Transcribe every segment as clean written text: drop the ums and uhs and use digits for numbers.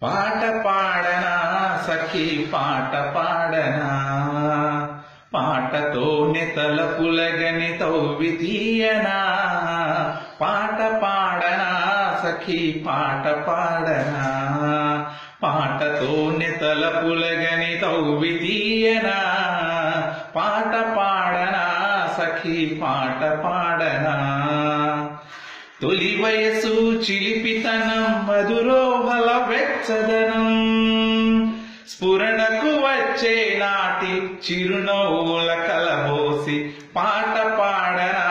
పాట పాడనా సఖీ పాట పాడనా, పాటతోనే తలపులగని తవ్వి తీయనా. పాట పాడనా సఖీ పాట పాడనా, పాటతోనే తలపులగని తవ్వి తీయనా. పాట పాడనా సఖీ పాట పాడనా. తొలి వయసు చిలిపితనం మధురోహల వెచ్చదనం, స్ఫురణకు వచ్చే నాటి చిరునవ్వుల కలబోసి. పాట పాడనా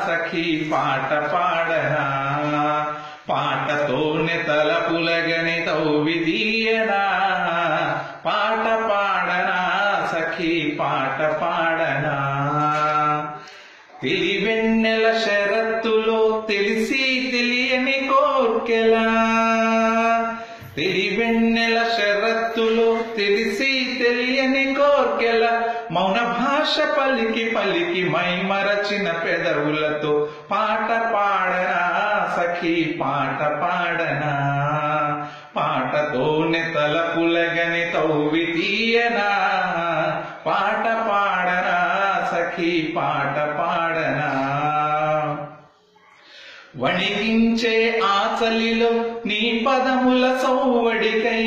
సఖీ పాట పాడనా, పాటతోనే తలపులగని తవ్వి తీయనా. పాట పాడనా సఖీ పాట పాడనా. తెలివెన్నెల షరత్తులో తెలిసి తెలియని కోర్కెలా, తెలివెన్నెల షరత్తులో తెలిసి తెలియని కోర్కెల. మౌన భాష పలికి పలికి మై మరచిన పెదవులతో. పాట పాడనా సఖీ పాట పాడనా, పాటతోనే తలపులగని తవ్వి తీయనా. పాట పాడనా సఖీ పాట పాడనా. వణికించే ఆచలిలో నీ పదముల సౌవడికై,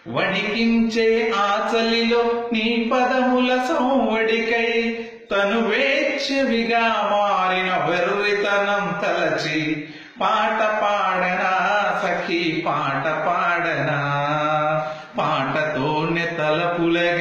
వణికించే ఆచలిలో నీ పదముల సౌవడికై. తను వేచ్ఛవిగా మారిన వెర్రితనం తలచి. పాట పాడనా సఖీ పాట పాడనా, పాటతోనే తలపులగని